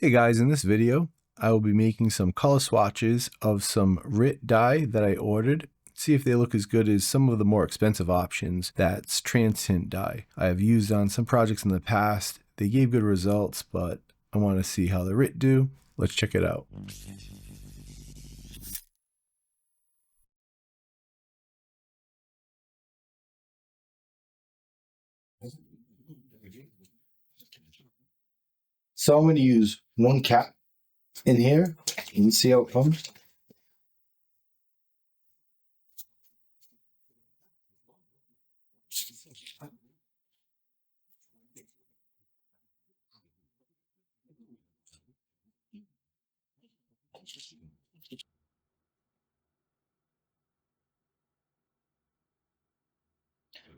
Hey guys, in this video, I will be making some color swatches of some RIT dye that I ordered. See if they look as good as some of the more expensive options. That's Transtint dye. I have used on some projects in the past. They gave good results, but I want to see how the RIT do. Let's check it out. So I'm going to use one cap in here and see how it comes.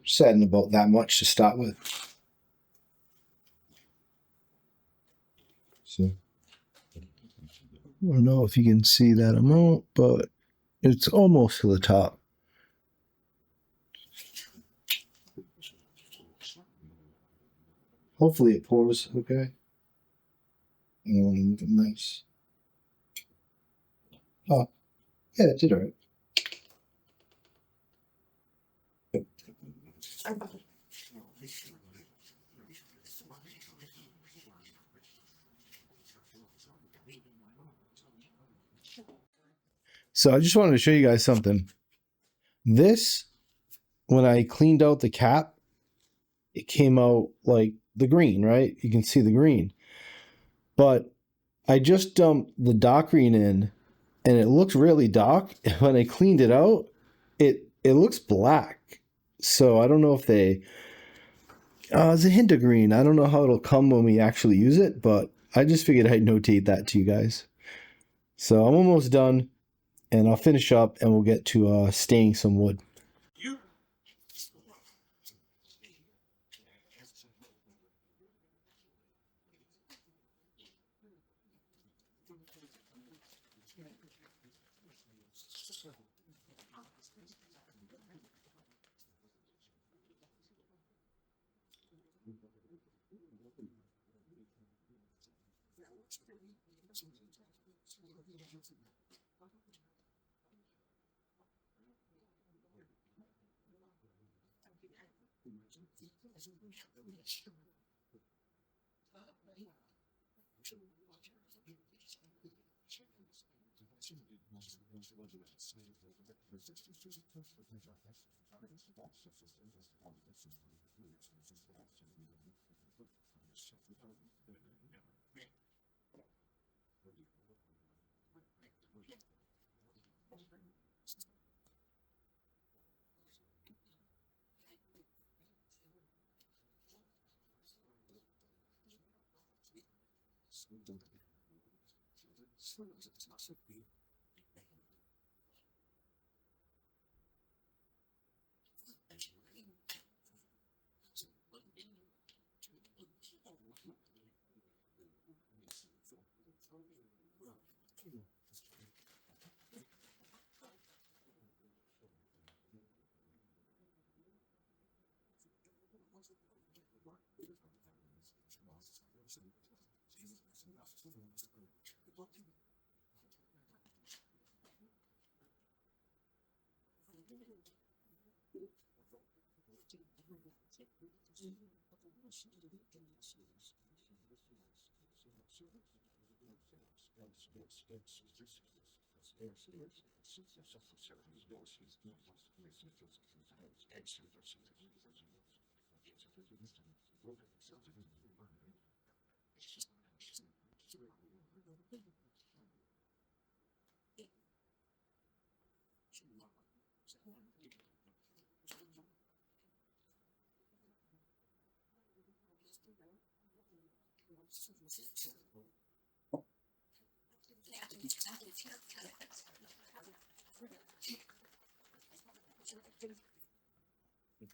Just adding about that much to start with. So I don't know if you can see that amount, but it's almost to the top. Hopefully it pours okay. And I want to move it nice. Oh, yeah, it did all right. So I just wanted to show you guys something. This, when I cleaned out the cap, it came out like the green, right? You can see the green. But I just dumped the dark green in, and it looks really dark. When I cleaned it out, it looks black. So I don't know if they... it's a hint of green. I don't know how it'll come when we actually use it, but I just figured I'd notate that to you guys. So I'm almost done, and I'll finish up, and we'll get to staining some wood.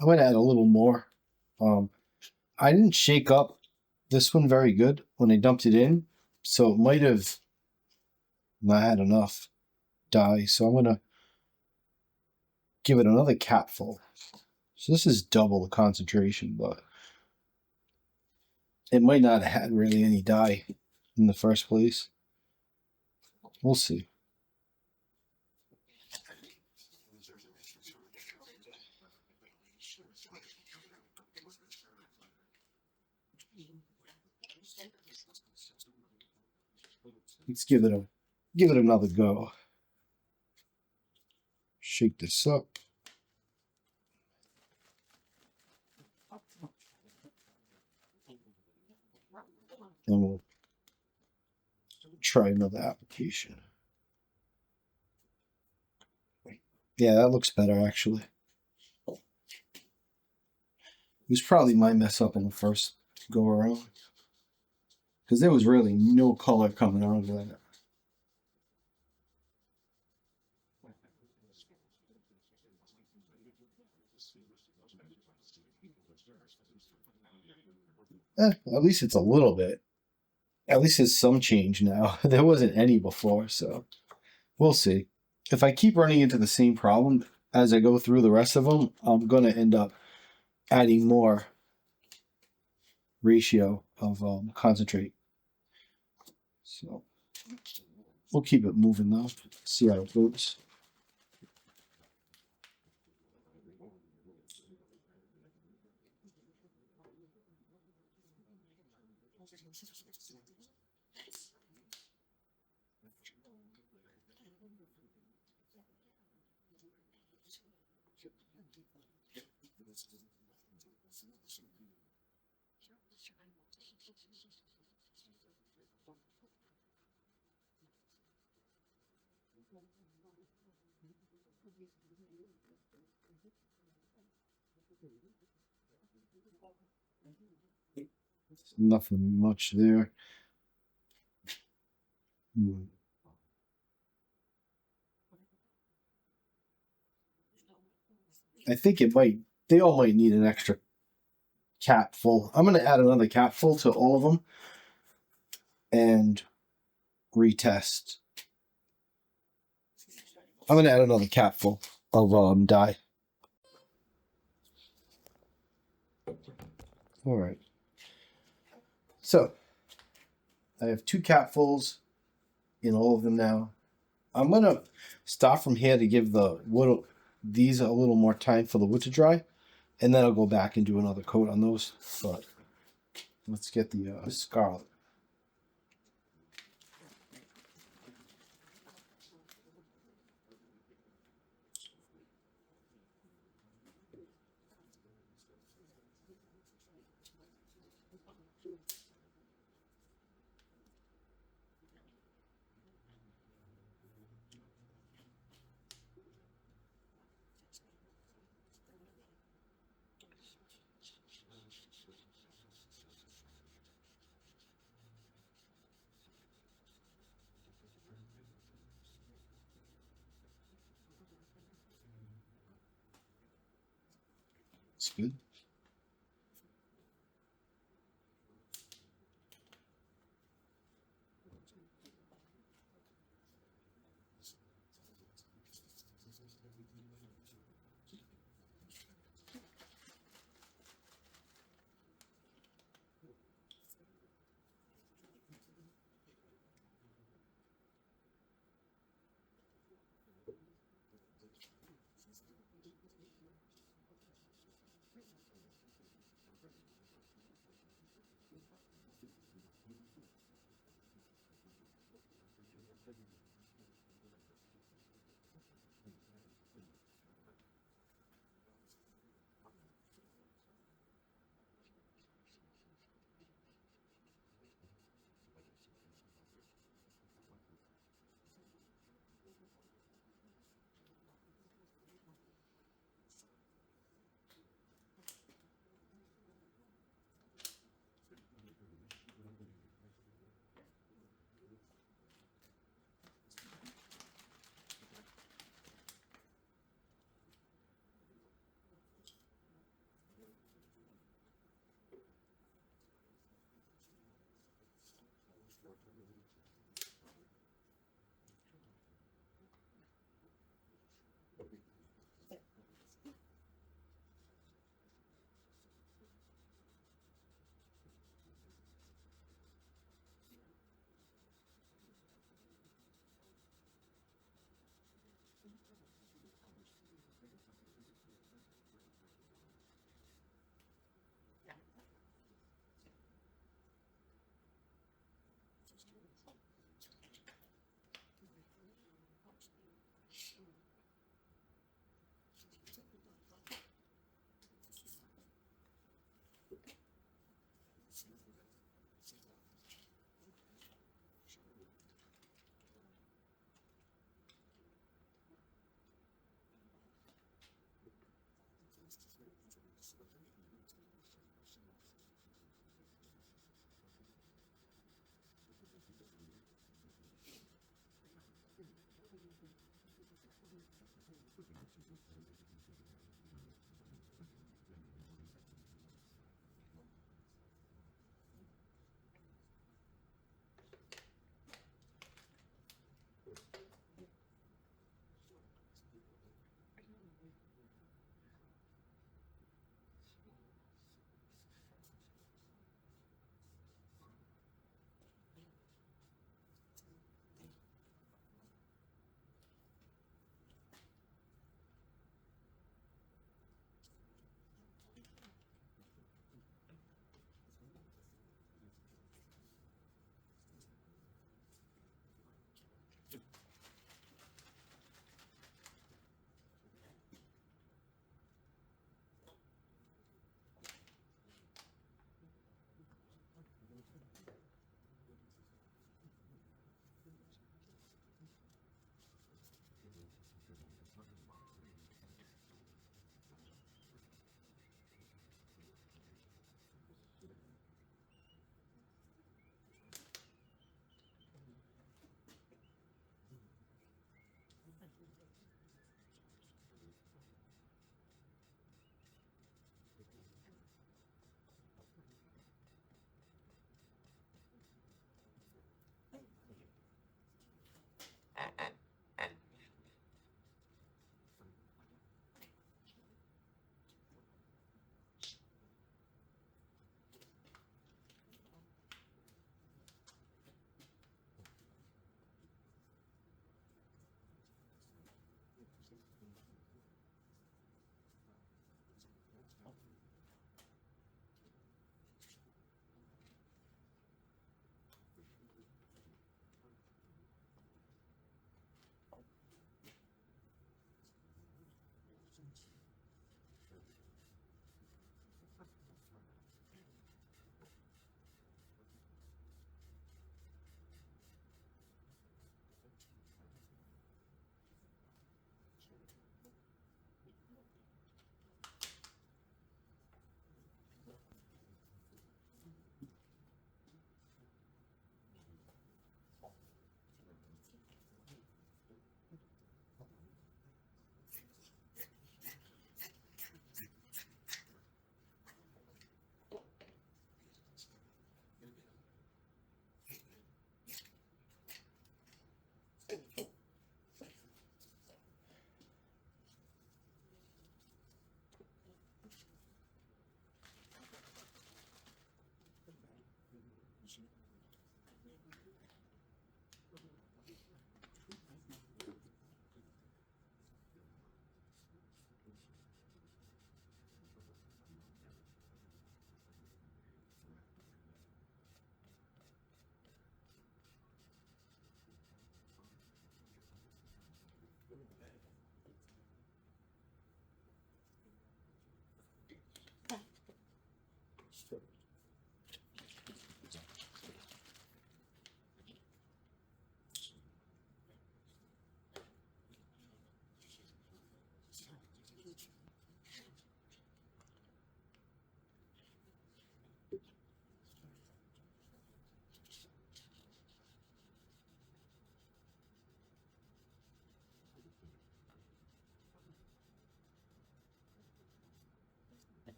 I'm going to add a little more. I didn't shake up this one very good when I dumped it in, so it might have not had enough dye. So I'm going to give it another capful. So this is double the concentration, but it might not have had really any dye. in the first place. We'll see. Let's give it another go. Shake this up. And we'll try another application. Yeah, that looks better actually. It was probably my mess up in the first go around, because there was really no color coming out of that. At least it's a little bit. At least there's some change now. There wasn't any before, so we'll see. If I keep running into the same problem as I go through the rest of them, I'm going to end up adding more ratio of concentrate. So we'll keep it moving though. See how it goes. Nothing much there. I think they all might need an extra cap full. I'm going to add another cap full to all of them and retest. I'm going to add another cap full of dye. All right. So I have 2 capfuls in all of them now. I'm going to stop from here to give these a little more time for the wood to dry, and then I'll go back and do another coat on those. But let's get the scarlet. It's good.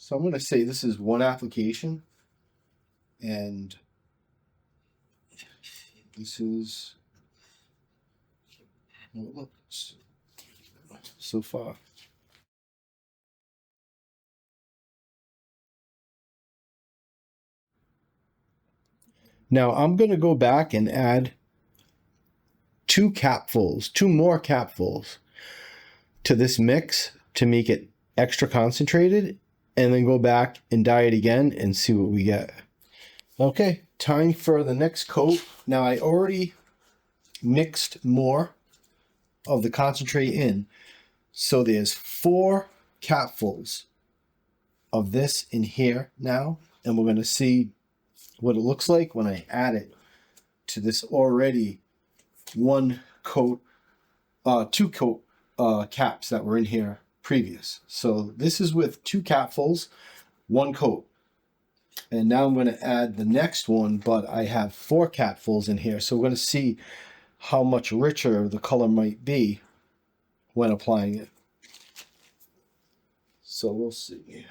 So I'm going to say this is one application, and this is what it looks so far. Now I'm going to go back and add two more capfuls to this mix to make it extra concentrated, and then go back and dye it again and see what we get. Okay, time for the next coat. Now I already mixed more of the concentrate in, so there's 4 capfuls of this in here now, and we're going to see what it looks like when I add it to this already 2 coat caps that were in here previous. So this is with 2 capfuls, 1 coat. And now I'm going to add the next one, but I have 4 capfuls in here. So we're going to see how much richer the color might be when applying it. So we'll see.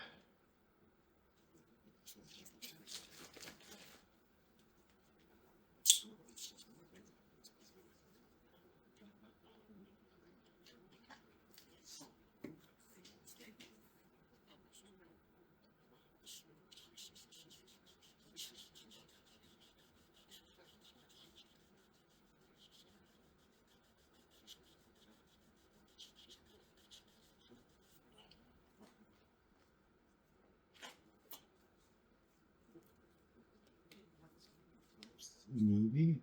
Maybe.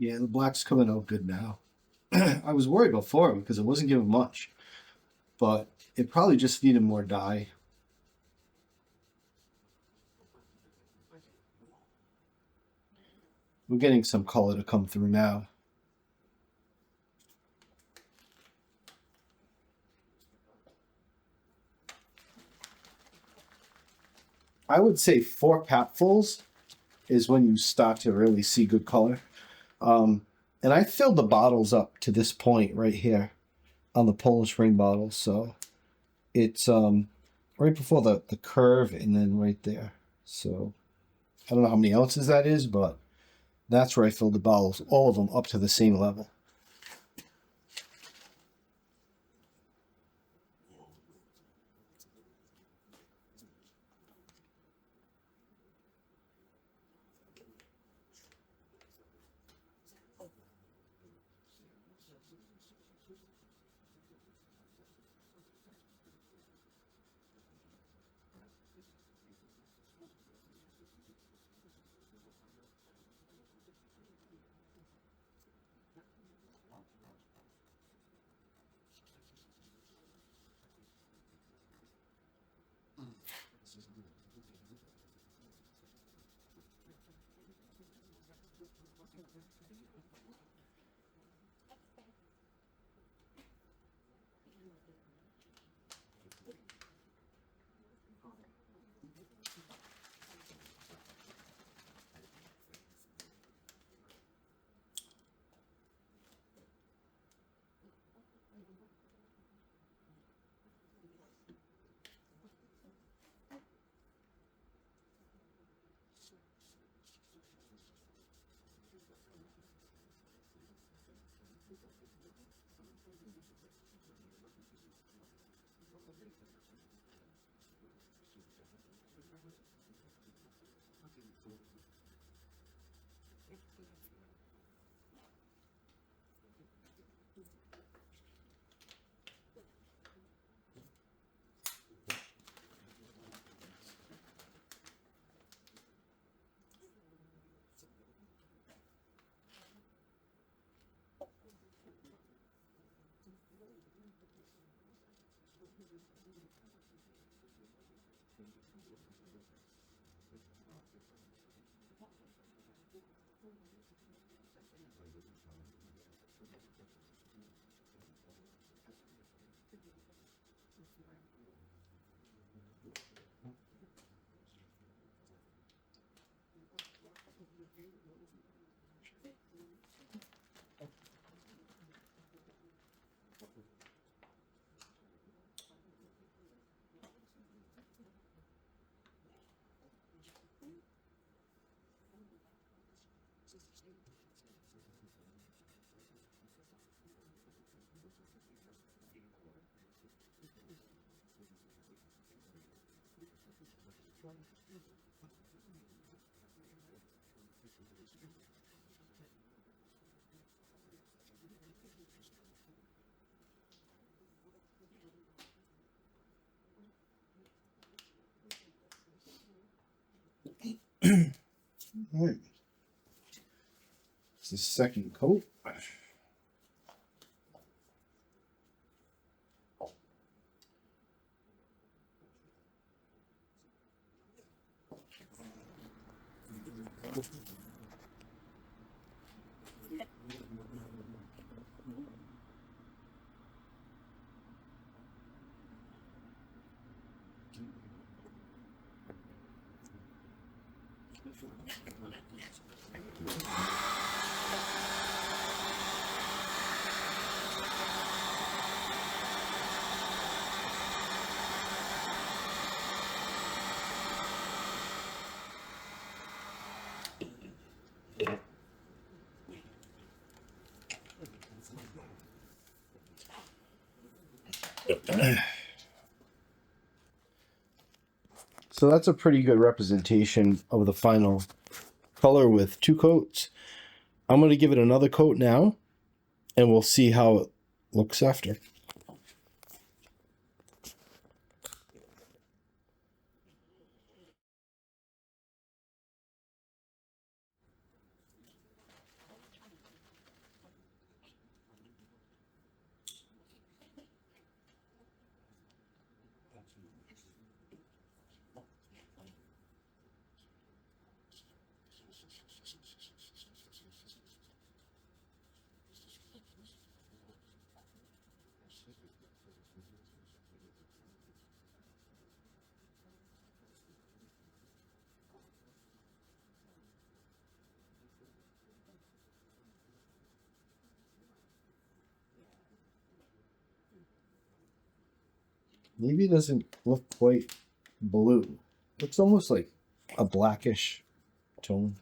Yeah, the black's coming out good now. I was worried before because it wasn't giving much, but it probably just needed more dye. We're getting some color to come through now. I would say 4 capfuls is when you start to really see good color. And I filled the bottles up to this point right here on the Polish ring bottle. So it's right before the curve and then right there. So I don't know how many ounces that is, but that's where I filled the bottles, all of them up to the same level. All right. It's the second coat. So that's a pretty good representation of the final color with two coats. I'm going to give it another coat now, and we'll see how it looks after. Maybe it doesn't look quite blue. Looks almost like a blackish tone.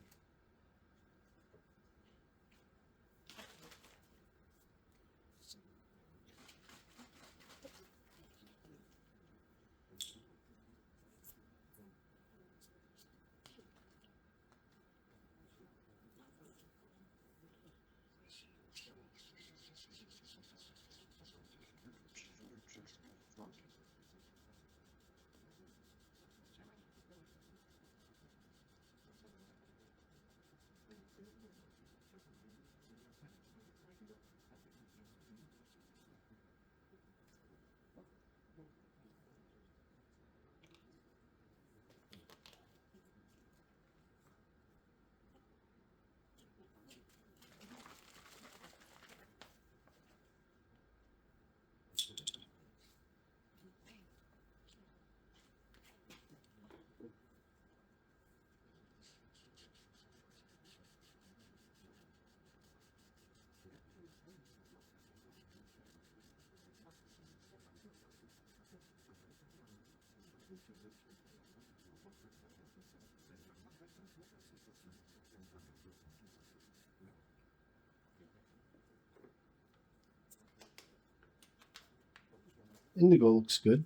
Indigo looks good.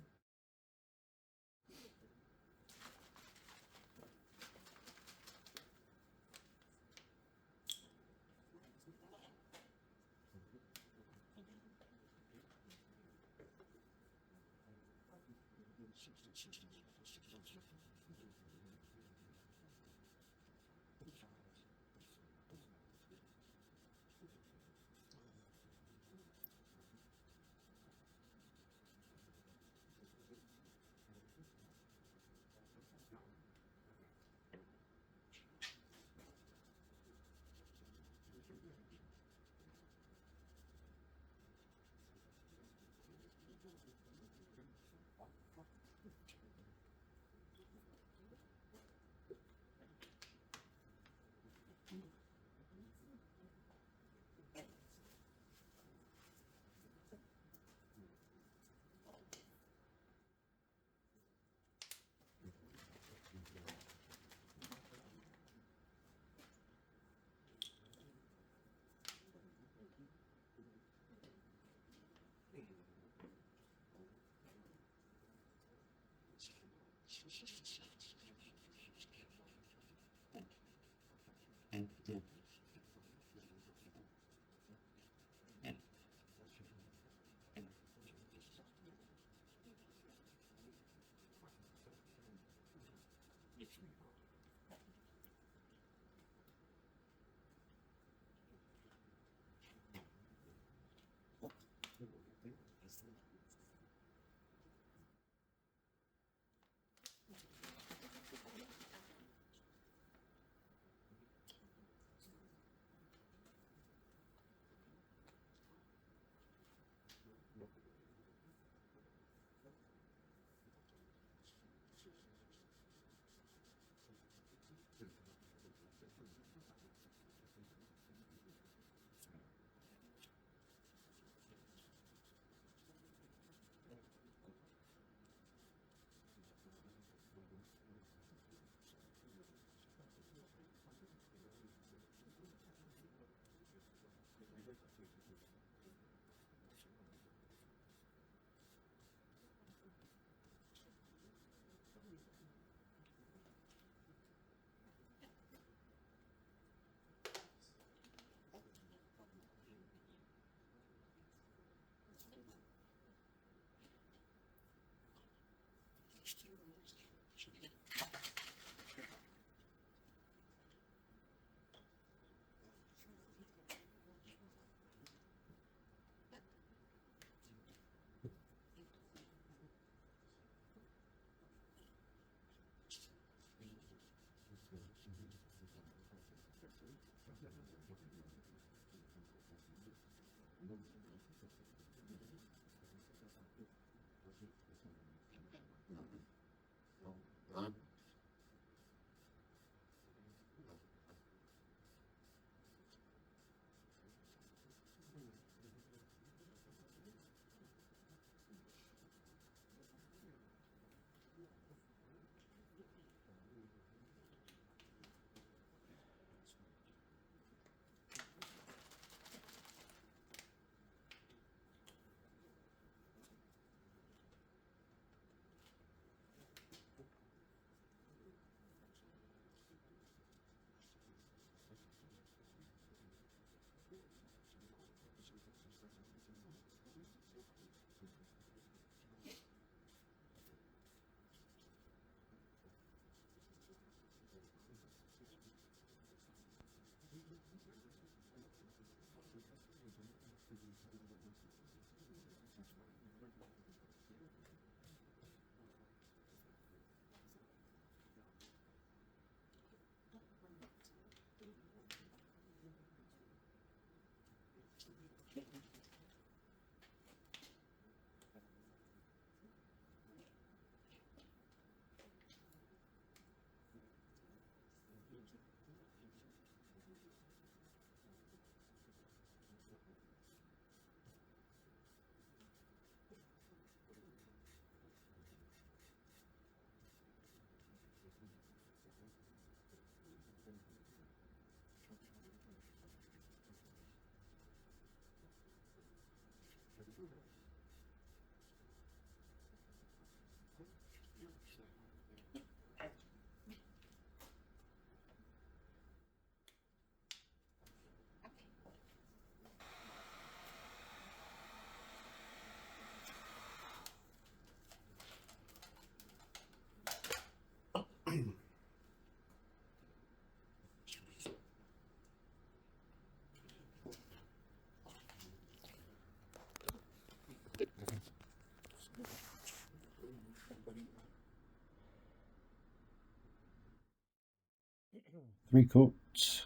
3 coats.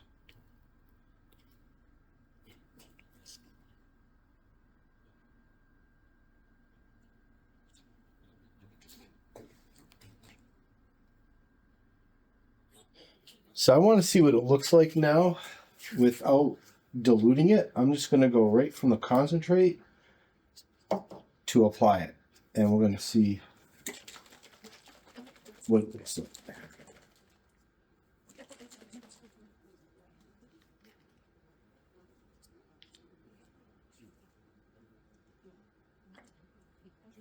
So I want to see what it looks like now without diluting it. I'm just going to go right from the concentrate to apply it. And we're going to see what it looks like.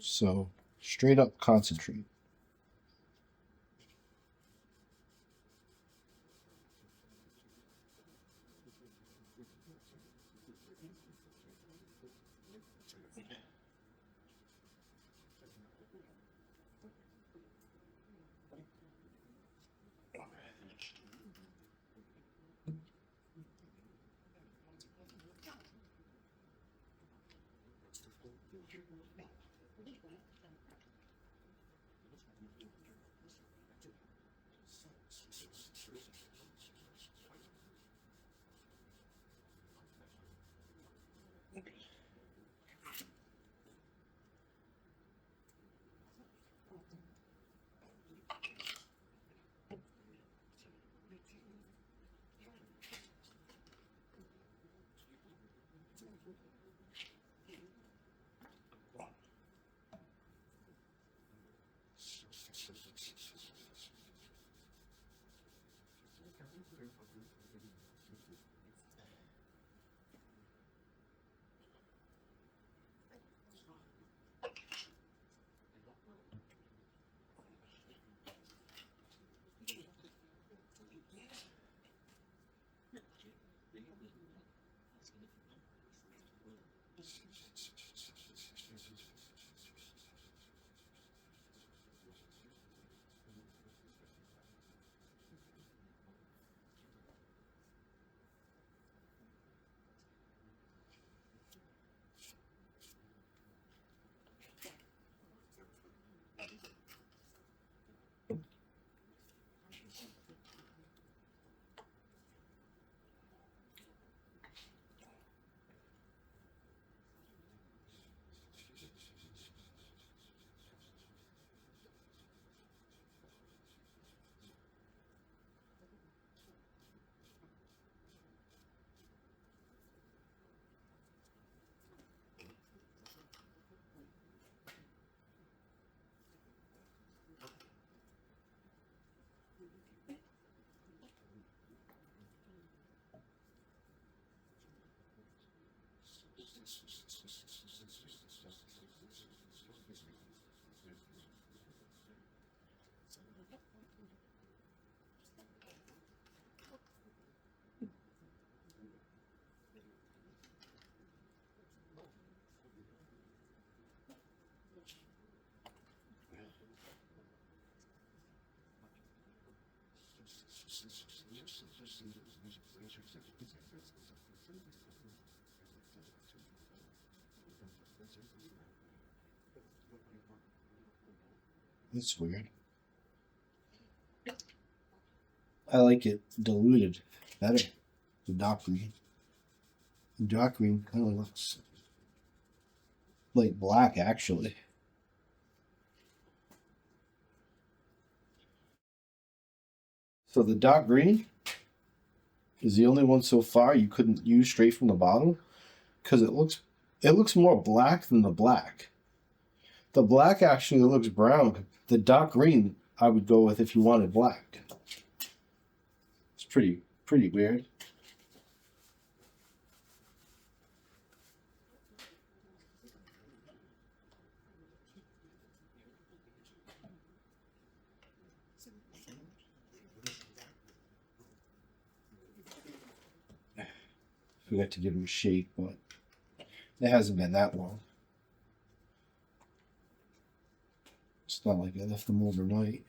So straight up concentrate. That's weird. I like it diluted better. The dark green. The dark green kind of looks like black, actually. So the dark green is the only one so far you couldn't use straight from the bottle because it looks more black than the black. The black actually looks brown. The dark green I would go with if you wanted black. It's pretty weird. Forgot to give him a shake, but it hasn't been that long. It's not like I left them overnight.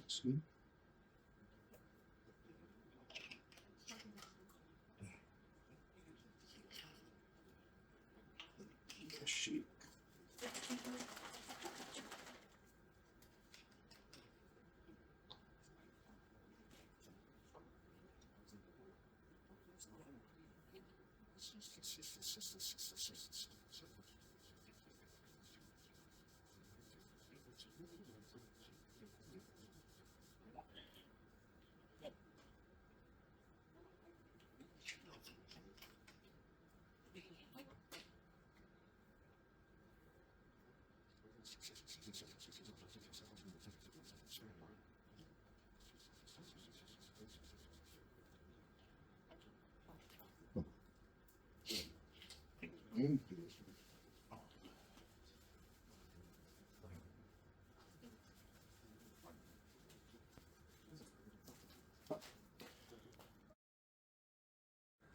See? this sheet.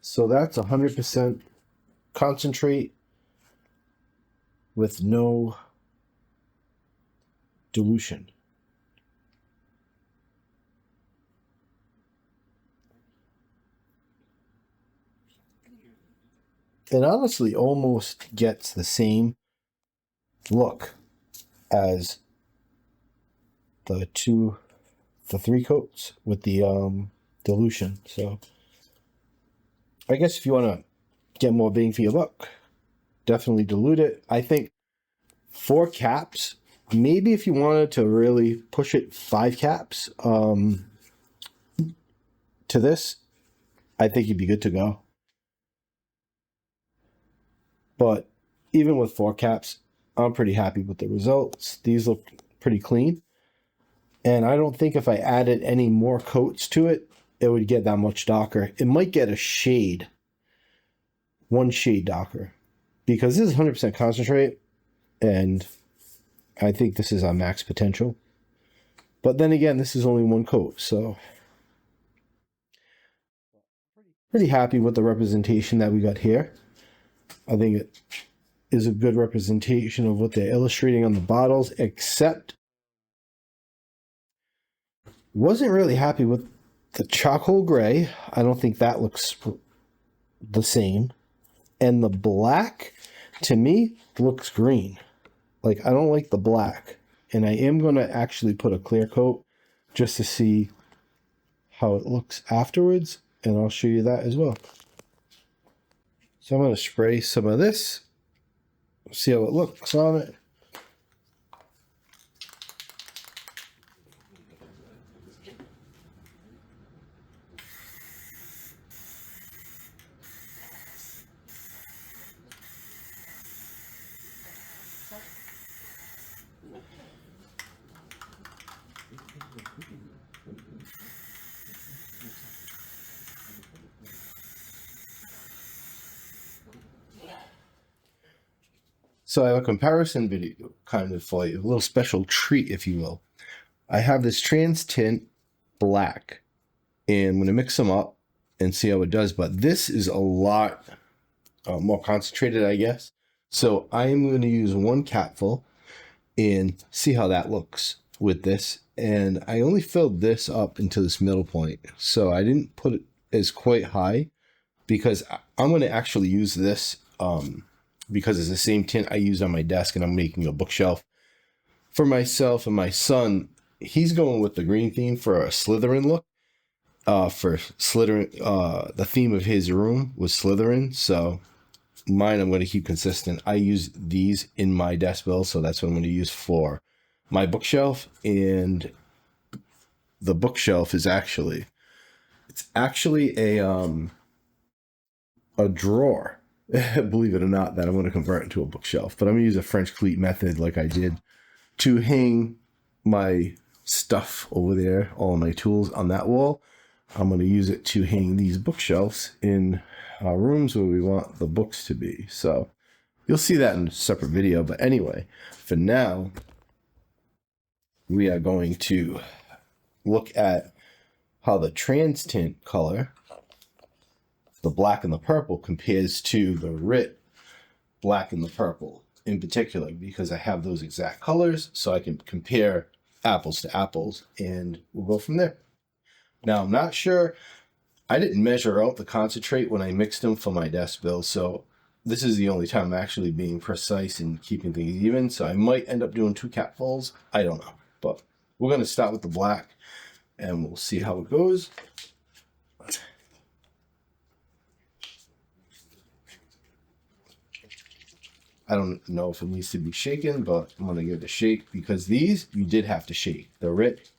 So that's 100% concentrate with no dilution. It honestly almost gets the same look as the three coats with the dilution. So I guess if you want to get more bang for your buck, definitely dilute it. I think 4 caps, maybe if you wanted to really push it, 5 caps to this, I think you'd be good to go. But even with 4 caps, I'm pretty happy with the results. These look pretty clean. And I don't think if I added any more coats to it, it would get that much darker. It might get a shade, 1 shade darker, because this is 100% concentrate, and I think this is our max potential. But then again, this is only 1 coat, so pretty happy with the representation that we got here. I think it is a good representation of what they're illustrating on the bottles, except wasn't really happy with the charcoal gray. I don't think that looks the same. And the black, to me, looks green. Like, I don't like the black. And I am going to actually put a clear coat just to see how it looks afterwards. And I'll show you that as well. So I'm going to spray some of this. See how it looks on it. So I have a comparison video kind of for you, a little special treat, if you will. I have this Transtint black, and I'm going to mix them up and see how it does. But this is a lot more concentrated, I guess. So I am going to use 1 capful and see how that looks with this. And I only filled this up into this middle point, so I didn't put it as quite high because I'm going to actually use this because it's the same tint I use on my desk, and I'm making a bookshelf for myself and my son. He's going with the green theme for a Slytherin look. For Slytherin, the theme of his room was Slytherin, so mine I'm going to keep consistent. I use these in my desk bill, so that's what I'm going to use for my bookshelf. And the bookshelf is actually a drawer. Believe it or not, that I'm going to convert into a bookshelf. But I'm going to use a French cleat method like I did to hang my stuff over there, all my tools on that wall. I'm going to use it to hang these bookshelves in rooms where we want the books to be. So you'll see that in a separate video. But anyway, for now, we are going to look at how the Transtint color, the black and the purple, compares to the Rit black and the purple in particular, because I have those exact colors, so I can compare apples to apples, and we'll go from there. Now, I'm not sure, I didn't measure out the concentrate when I mixed them for my desk bill, so this is the only time I'm actually being precise and keeping things even. So I might end up doing 2 capfuls. I don't know. But we're going to start with the black and we'll see how it goes. I don't know if it needs to be shaken, but I'm going to give it a shake because these you did have to shake. The Rit,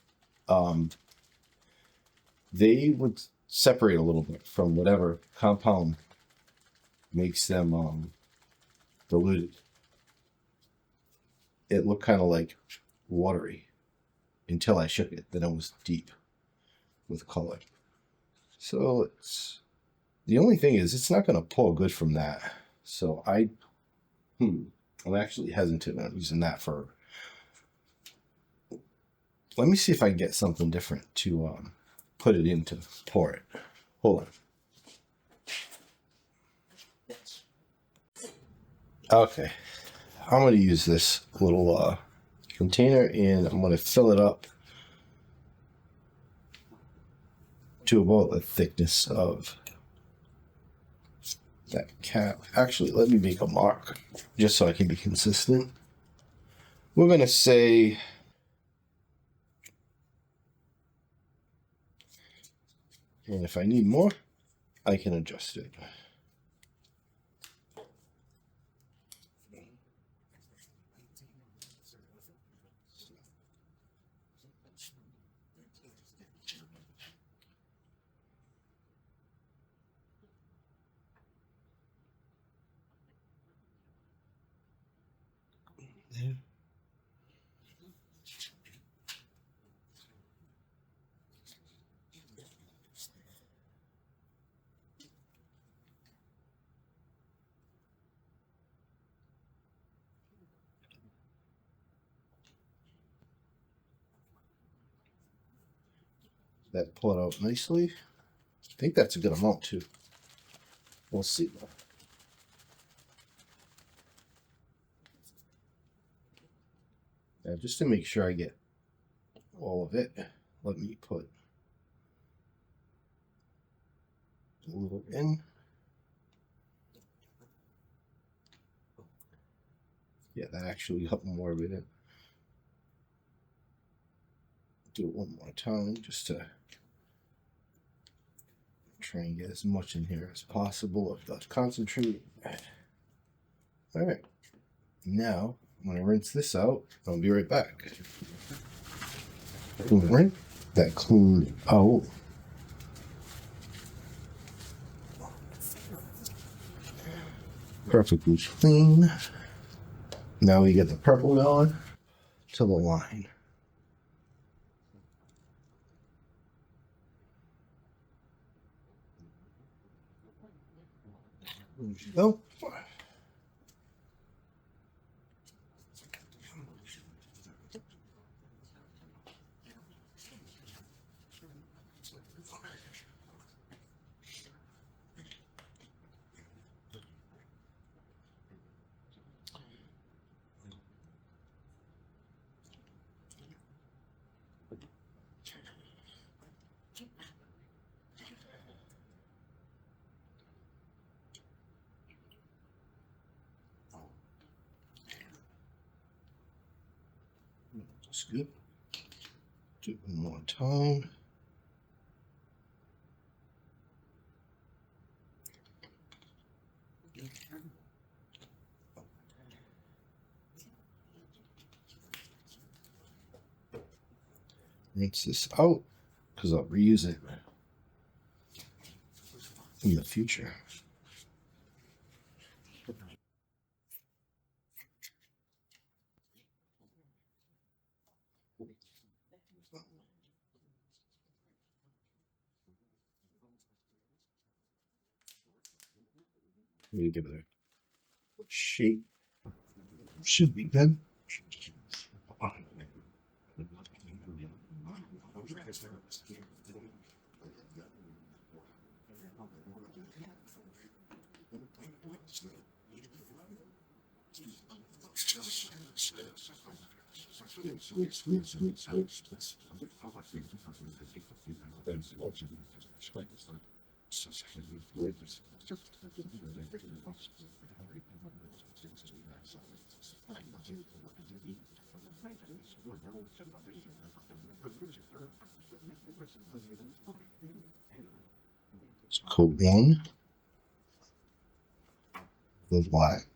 they would separate a little bit from whatever compound makes them diluted. It looked kind of like watery until I shook it. Then it was deep with color. So it's the only thing is it's not going to pull good from that. So I'm actually hesitant on using that for. Let me see if I can get something different to put it in to pour it. Hold on. Okay, I'm going to use this little container and I'm going to fill it up to about the thickness of that cap. Actually, let me make a mark just so I can be consistent. We're going to say and if I need more, I can adjust it. That pulled out nicely. I think that's a good amount too. We'll see. Now, just to make sure I get all of it, let me put a little in. Yeah, that actually got more of it in. Do it one more time just to try and get as much in here as possible of the concentrate. All right, now I'm gonna rinse this out. I'll be right back. Rinse that clean out. Perfectly clean. Now we get the purple going to the line. There you go. That's good. Do it one more time. Rinse this out because I'll reuse it in the future. Let me give it a shake. Should be good. Coat one, the black.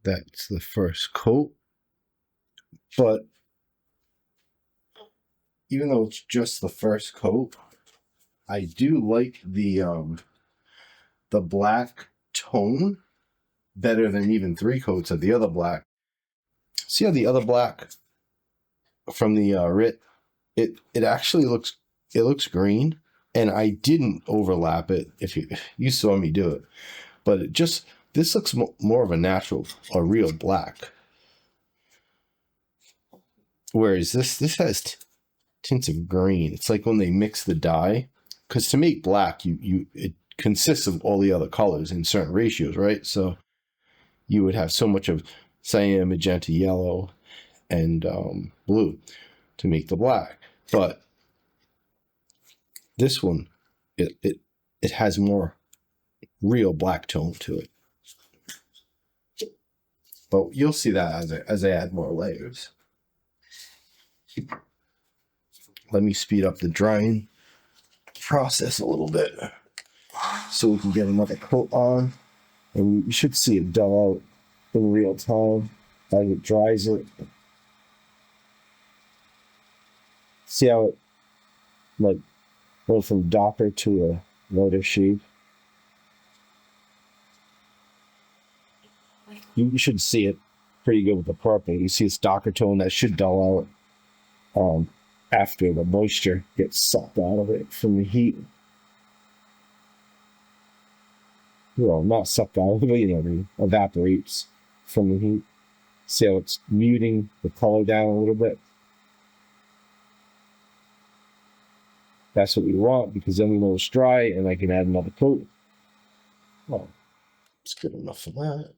That's the first coat. But even though it's just the first coat, I do like the black tone better than even 3 coats of the other black. See how the other black from the RIT, it actually looks green, and I didn't overlap it. If you saw me do it, but it just, this looks more of a natural, a real black. Whereas this has tints of green. It's like when they mix the dye, because to make black, it consists of all the other colors in certain ratios, right? So you would have so much of cyan, magenta, yellow, and blue to make the black. But this one, it has more real black tone to it. But you'll see that as I add more layers. Let me speed up the drying process a little bit so we can get another coat on. And you should see it dull out in real time as it dries it. See how it like went from darker to a lighter shade? You should see it pretty good with the purple. You see it's darker tone that should dull out after the moisture gets sucked out of it from the heat. Well, not sucked out, but it evaporates from the heat. See how it's muting the color down a little bit? That's what we want, because then we know it's dry and I can add another coat. Well, it's good enough for that.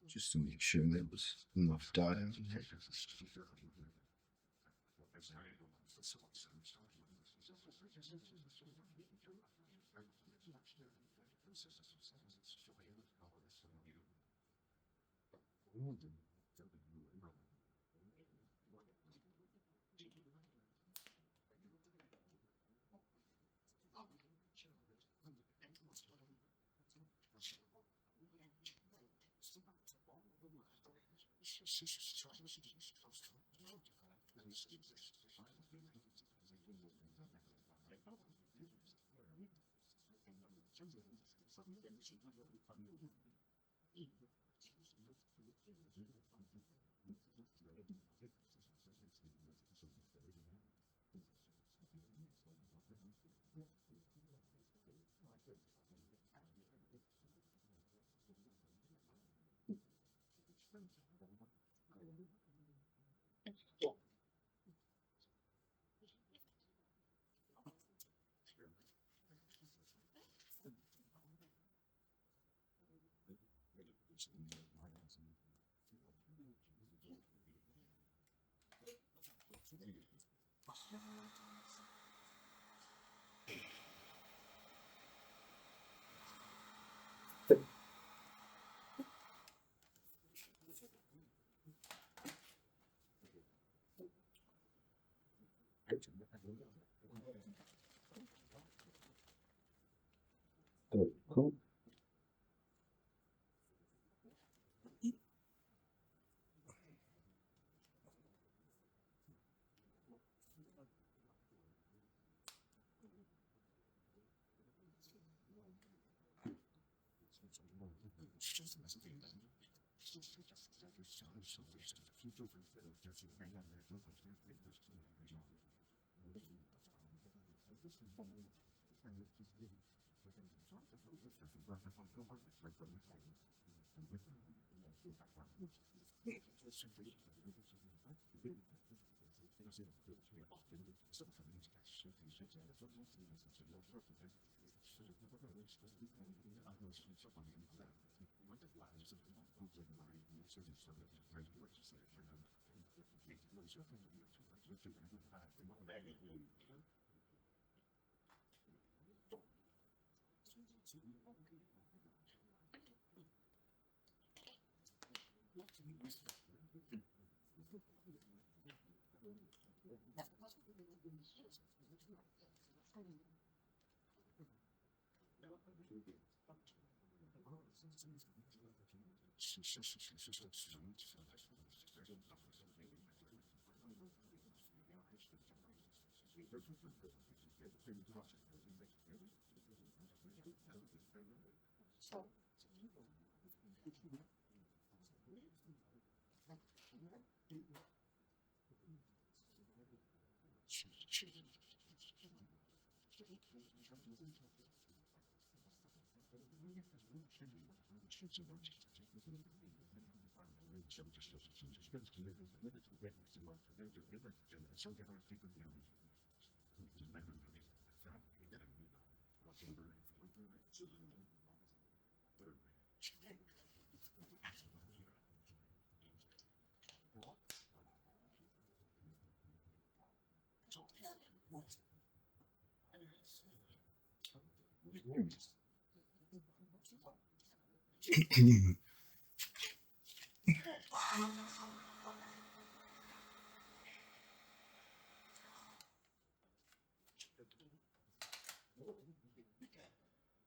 Just to make sure there was enough dye in there. Cool.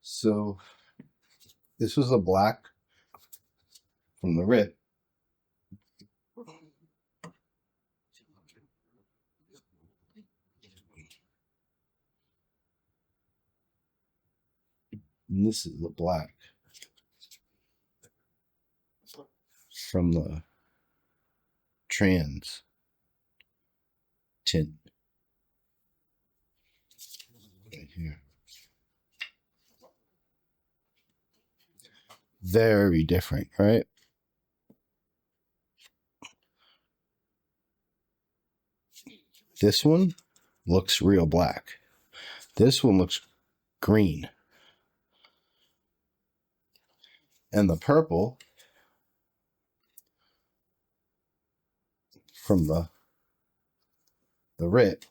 So this was a black from the rip. And this is the black from the Transtint. Right here. Very different, right? This one looks real black. This one looks green. And the purple from the rip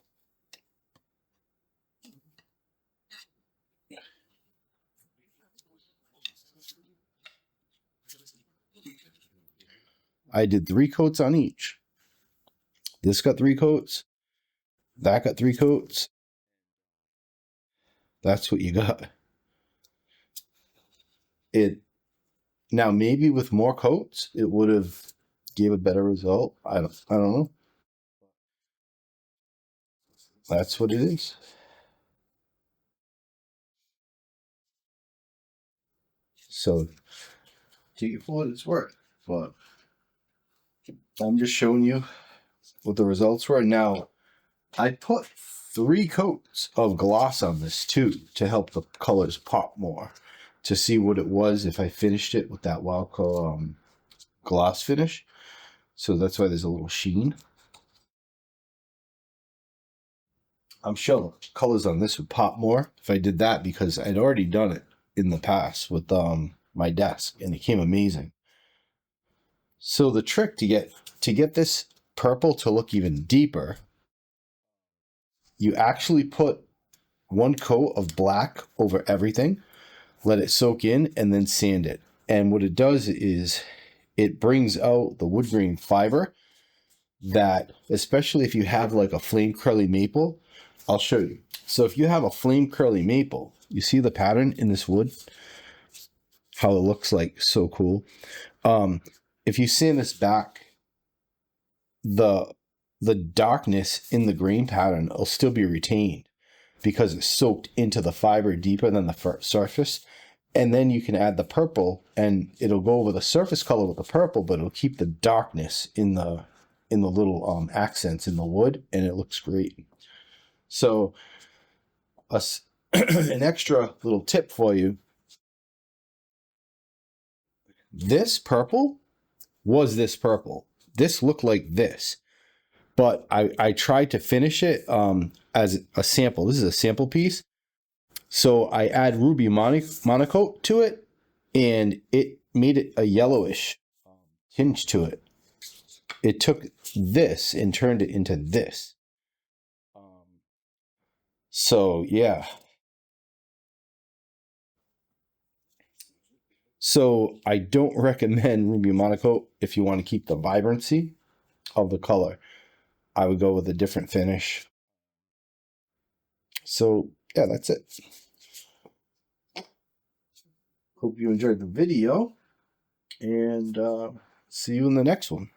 I did 3 coats on each. This got 3 coats. That got 3 coats. That's what you got. It now maybe with more coats it would have gave a better result. I don't know. That's what it is. So take it for what it's worth. But I'm just showing you what the results were. Now, I put 3 coats of gloss on this too to help the colors pop more, to see what it was if I finished it with that Wildco gloss finish. So that's why there's a little sheen. I'm sure the colors on this would pop more if I did that, because I'd already done it in the past with my desk and it came amazing. So the trick to get this purple to look even deeper, you actually put 1 coat of black over everything, let it soak in, and then sand it. And what it does is it brings out the wood grain fiber that, especially if you have like a flame curly maple, I'll show you. So if you have a flame curly maple, you see the pattern in this wood, how it looks like so cool. If you sand this back, the darkness in the grain pattern will still be retained because it's soaked into the fiber deeper than the surface. And then you can add the purple and it'll go over the surface color with the purple, but it'll keep the darkness in the little accents in the wood, and it looks great. So an extra little tip for you. This purple was this purple. This looked like this, but I tried to finish it as a sample. This is a sample piece. So I add ruby monocoat to it, and it made it a yellowish tinge to it. It took this and turned it into this. So yeah. So I don't recommend ruby monocoat if you want to keep the vibrancy of the color. I would go with a different finish. So yeah, that's it. Hope you enjoyed the video, and see you in the next one.